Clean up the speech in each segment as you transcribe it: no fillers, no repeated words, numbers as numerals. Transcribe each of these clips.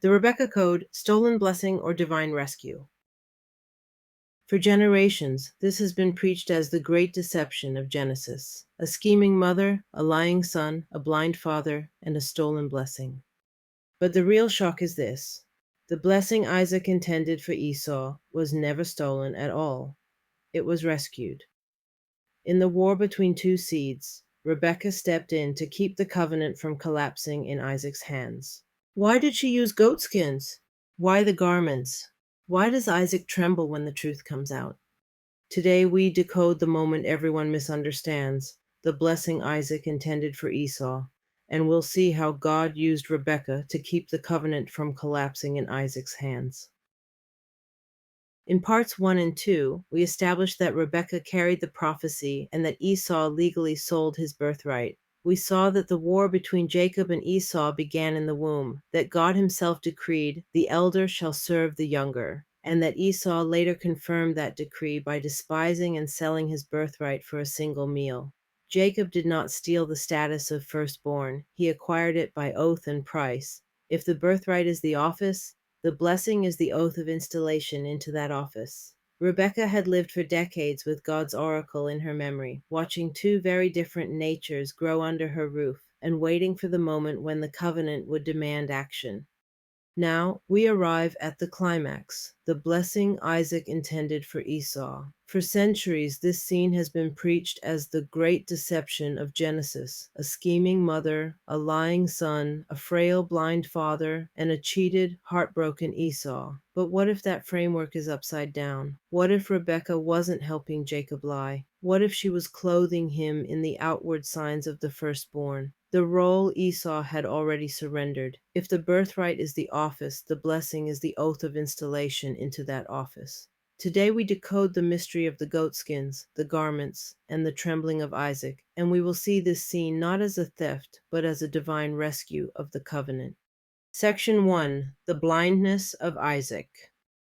The Rebekah Code, stolen blessing or divine rescue. For generations, this has been preached as the great deception of Genesis: a scheming mother, a lying son, a blind father, and a stolen blessing. But the real shock is this: the blessing Isaac intended for Esau was never stolen at all. It was rescued. In the war between two seeds, Rebekah stepped in to keep the covenant from collapsing in Isaac's hands. Why did she use goatskins? Why the garments? Why does Isaac tremble when the truth comes out? Today we decode the moment everyone misunderstands, the blessing Isaac intended for Esau, and we'll see how God used Rebekah to keep the covenant from collapsing in Isaac's hands. In parts 1 and 2, we established that Rebekah carried the prophecy and that Esau legally sold his birthright. We saw that the war between Jacob and Esau began in the womb, that God himself decreed, "The elder shall serve the younger," and that Esau later confirmed that decree by despising and selling his birthright for a single meal. Jacob did not steal the status of firstborn, he acquired it by oath and price. If the birthright is the office, the blessing is the oath of installation into that office. Rebekah had lived for decades with God's oracle in her memory, watching two very different natures grow under her roof and waiting for the moment when the covenant would demand action. Now we arrive at the climax, the blessing Isaac intended for Esau. For centuries, this scene has been preached as the great deception of Genesis: a scheming mother, a lying son, a frail blind father, and a cheated, heartbroken Esau. But what if that framework is upside down? What if Rebekah wasn't helping Jacob lie? What if she was clothing him in the outward signs of the firstborn, the role Esau had already surrendered? If the birthright is the office, the blessing is the oath of installation into that office. Today we decode the mystery of the goatskins, the garments, and the trembling of Isaac, and we will see this scene not as a theft, but as a divine rescue of the covenant. Section 1. The blindness of Isaac.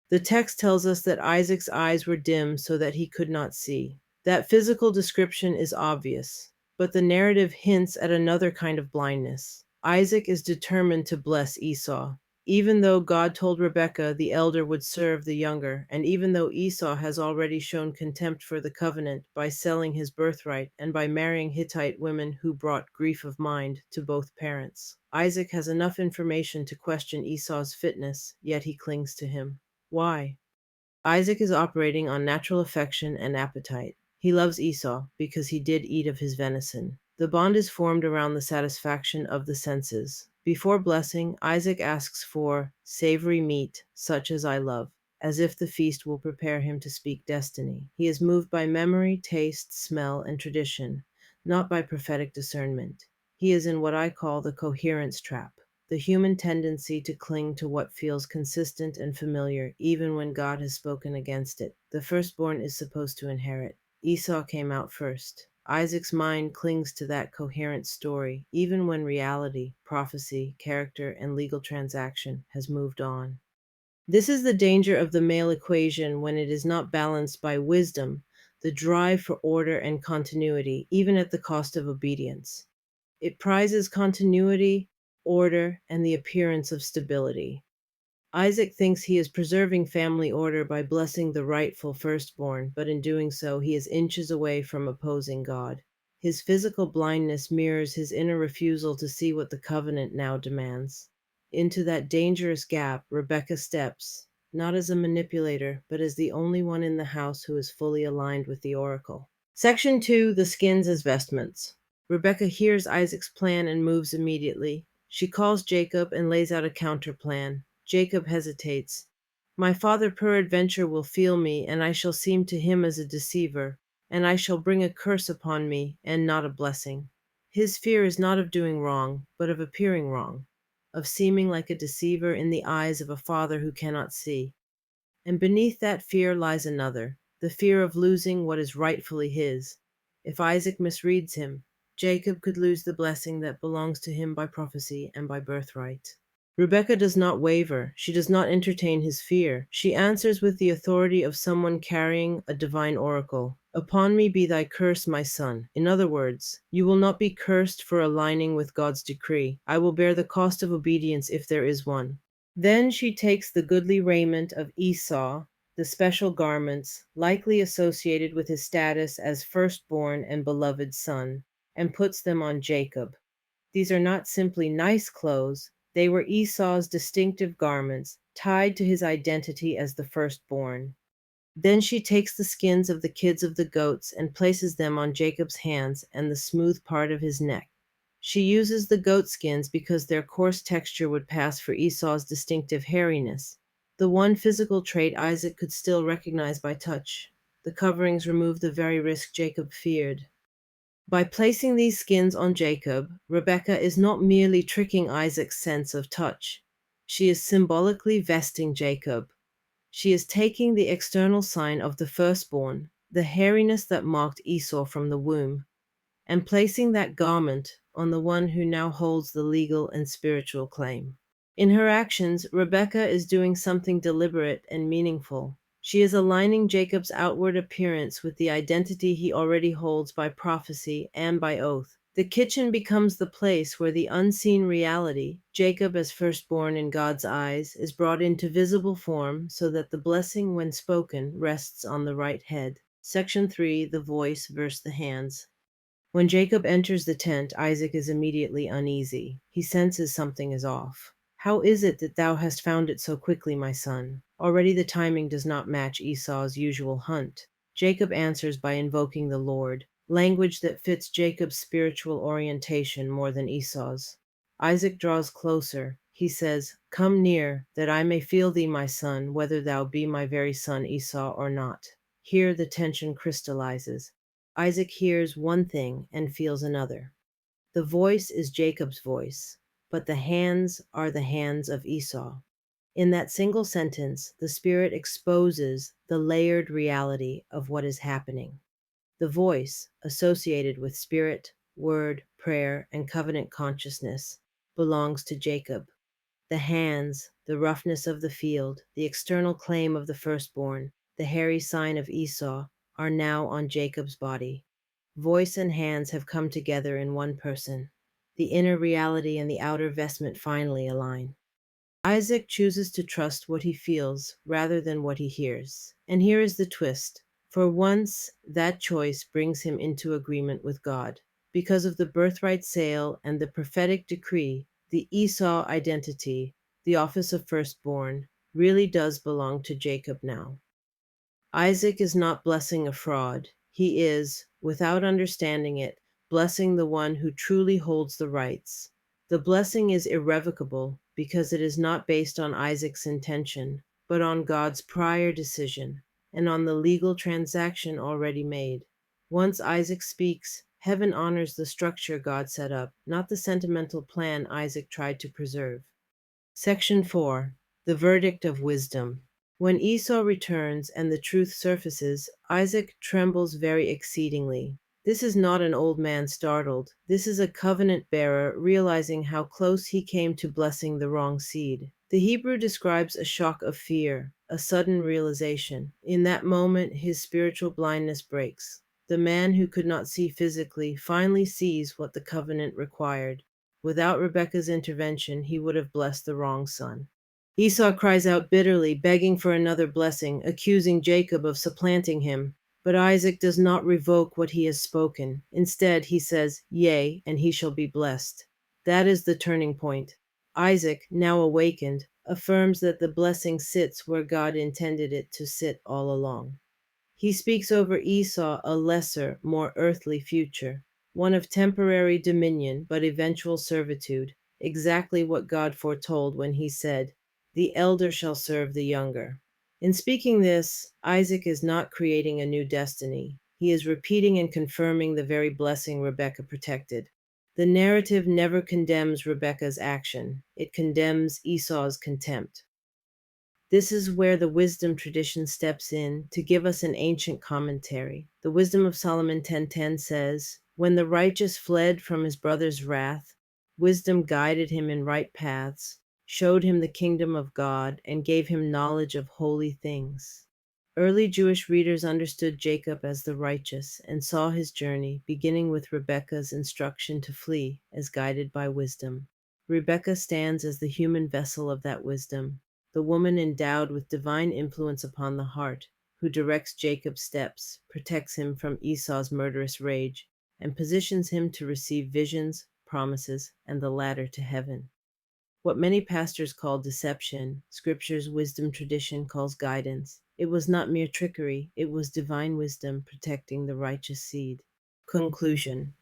The text tells us that Isaac's eyes were dim so that he could not see. That physical description is obvious, but the narrative hints at another kind of blindness. Isaac is determined to bless Esau. Even though God told Rebekah the elder would serve the younger, and even though Esau has already shown contempt for the covenant by selling his birthright and by marrying Hittite women who brought grief of mind to both parents, Isaac has enough information to question Esau's fitness, yet he clings to him. Why? Isaac is operating on natural affection and appetite. He loves Esau because he did eat of his venison. The bond is formed around the satisfaction of the senses. Before blessing, Isaac asks for savory meat, such as I love, as if the feast will prepare him to speak destiny. He is moved by memory, taste, smell, and tradition, not by prophetic discernment. He is in what I call the coherence trap, the human tendency to cling to what feels consistent and familiar, even when God has spoken against it. The firstborn is supposed to inherit. Esau came out first. Isaac's mind clings to that coherent story, even when reality, prophecy, character, and legal transaction has moved on. This is the danger of the male equation when it is not balanced by wisdom, the drive for order and continuity, even at the cost of obedience. It prizes continuity, order, and the appearance of stability. Isaac thinks he is preserving family order by blessing the rightful firstborn, but in doing so, he is inches away from opposing God. His physical blindness mirrors his inner refusal to see what the covenant now demands. Into that dangerous gap, Rebekah steps, not as a manipulator, but as the only one in the house who is fully aligned with the oracle. Section 2. The skins as vestments. Rebekah hears Isaac's plan and moves immediately. She calls Jacob and lays out a counter plan. Jacob hesitates. My father peradventure will feel me, and I shall seem to him as a deceiver, and I shall bring a curse upon me, and not a blessing. His fear is not of doing wrong, but of appearing wrong, of seeming like a deceiver in the eyes of a father who cannot see. And beneath that fear lies another, the fear of losing what is rightfully his. If Isaac misreads him, Jacob could lose the blessing that belongs to him by prophecy and by birthright. Rebekah does not waver. She does not entertain his fear. She answers with the authority of someone carrying a divine oracle. Upon me be thy curse, my son. In other words, you will not be cursed for aligning with God's decree. I will bear the cost of obedience if there is one. Then she takes the goodly raiment of Esau, the special garments likely associated with his status as firstborn and beloved son, and puts them on Jacob. These are not simply nice clothes, they were Esau's distinctive garments, tied to his identity as the firstborn. Then she takes the skins of the kids of the goats and places them on Jacob's hands and the smooth part of his neck. She uses the goat skins because their coarse texture would pass for Esau's distinctive hairiness, the one physical trait Isaac could still recognize by touch. The coverings remove the very risk Jacob feared. By placing these skins on Jacob, Rebekah is not merely tricking Isaac's sense of touch. She is symbolically vesting Jacob. She is taking the external sign of the firstborn, the hairiness that marked Esau from the womb, and placing that garment on the one who now holds the legal and spiritual claim. In her actions, Rebekah is doing something deliberate and meaningful. She is aligning Jacob's outward appearance with the identity he already holds by prophecy and by oath. The kitchen becomes the place where the unseen reality, Jacob as firstborn in God's eyes, is brought into visible form so that the blessing, when spoken, rests on the right head. Section 3, the voice versus the hands. When Jacob enters the tent, Isaac is immediately uneasy. He senses something is off. How is it that thou hast found it so quickly, my son? Already the timing does not match Esau's usual hunt. Jacob answers by invoking the Lord, language that fits Jacob's spiritual orientation more than Esau's. Isaac draws closer. He says, "Come near, that I may feel thee, my son, whether thou be my very son Esau or not." Here the tension crystallizes. Isaac hears one thing and feels another. The voice is Jacob's voice, but the hands are the hands of Esau. In that single sentence, the Spirit exposes the layered reality of what is happening. The voice, associated with spirit, word, prayer, and covenant consciousness, belongs to Jacob. The hands, the roughness of the field, the external claim of the firstborn, the hairy sign of Esau, are now on Jacob's body. Voice and hands have come together in one person. The inner reality and the outer vestment finally align. Isaac chooses to trust what he feels rather than what he hears. And here is the twist. For once, that choice brings him into agreement with God. Because of the birthright sale and the prophetic decree, the Esau identity, the office of firstborn, really does belong to Jacob now. Isaac is not blessing a fraud. He is, without understanding it, blessing the one who truly holds the rights. The blessing is irrevocable because it is not based on Isaac's intention, but on God's prior decision and on the legal transaction already made. Once Isaac speaks, heaven honors the structure God set up, not the sentimental plan Isaac tried to preserve. Section 4, the verdict of wisdom. When Esau returns and the truth surfaces, Isaac trembles very exceedingly. This is not an old man startled. This is a covenant bearer realizing how close he came to blessing the wrong seed. The Hebrew describes a shock of fear, a sudden realization. In that moment, his spiritual blindness breaks. The man who could not see physically finally sees what the covenant required. Without Rebekah's intervention, he would have blessed the wrong son. Esau cries out bitterly, begging for another blessing, accusing Jacob of supplanting him. But Isaac does not revoke what he has spoken. Instead, he says, "Yea, and he shall be blessed." That is the turning point. Isaac, now awakened, affirms that the blessing sits where God intended it to sit all along. He speaks over Esau a lesser, more earthly future, one of temporary dominion but eventual servitude, exactly what God foretold when he said, "The elder shall serve the younger." In speaking this, Isaac is not creating a new destiny. He is repeating and confirming the very blessing Rebekah protected. The narrative never condemns Rebekah's action. It condemns Esau's contempt. This is where the wisdom tradition steps in to give us an ancient commentary. The Wisdom of Solomon 10:10 says, "When the righteous fled from his brother's wrath, wisdom guided him in right paths, showed him the kingdom of God, and gave him knowledge of holy things." Early Jewish readers understood Jacob as the righteous and saw his journey, beginning with Rebekah's instruction to flee, as guided by wisdom. Rebekah stands as the human vessel of that wisdom, the woman endowed with divine influence upon the heart, who directs Jacob's steps, protects him from Esau's murderous rage, and positions him to receive visions, promises, and the ladder to heaven. What many pastors call deception, Scripture's wisdom tradition calls guidance. It was not mere trickery, it was divine wisdom protecting the righteous seed. Conclusion.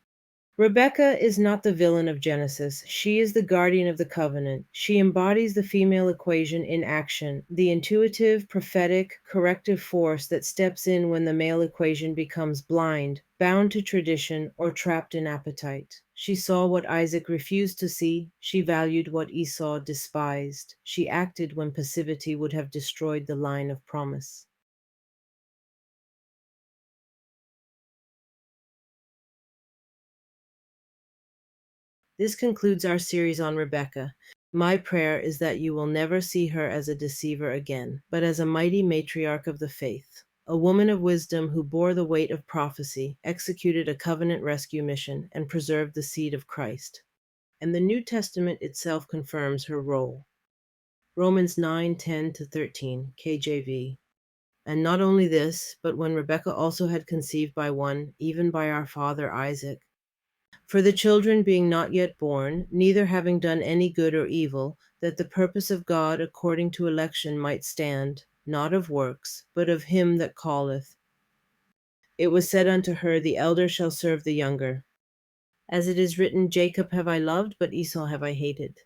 Rebekah is not the villain of Genesis. She is the guardian of the covenant. She embodies the female equation in action, the intuitive, prophetic, corrective force that steps in when the male equation becomes blind, bound to tradition, or trapped in appetite. She saw what Isaac refused to see. She valued what Esau despised. She acted when passivity would have destroyed the line of promise. This concludes our series on Rebekah. My prayer is that you will never see her as a deceiver again, but as a mighty matriarch of the faith, a woman of wisdom who bore the weight of prophecy, executed a covenant rescue mission, and preserved the seed of Christ. And the New Testament itself confirms her role. Romans 9:10-13, KJV. And not only this, but when Rebekah also had conceived by one, even by our father Isaac, for the children being not yet born, neither having done any good or evil, that the purpose of God according to election might stand, not of works, but of him that calleth. It was said unto her, The elder shall serve the younger. As it is written, Jacob have I loved, but Esau have I hated.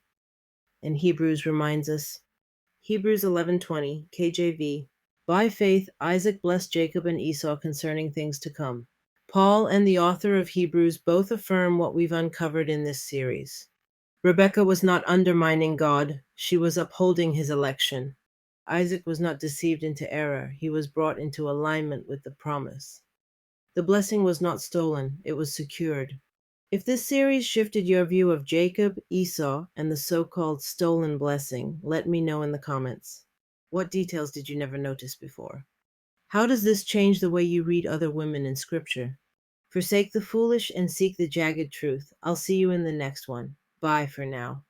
And Hebrews reminds us, Hebrews 11:20, KJV. By faith Isaac blessed Jacob and Esau concerning things to come. Paul and the author of Hebrews both affirm what we've uncovered in this series. Rebekah was not undermining God, she was upholding his election. Isaac was not deceived into error, he was brought into alignment with the promise. The blessing was not stolen, it was secured. If this series shifted your view of Jacob, Esau, and the so-called stolen blessing, let me know in the comments. What details did you never notice before? How does this change the way you read other women in Scripture? Forsake the foolish and seek the jagged truth. I'll see you in the next one. Bye for now.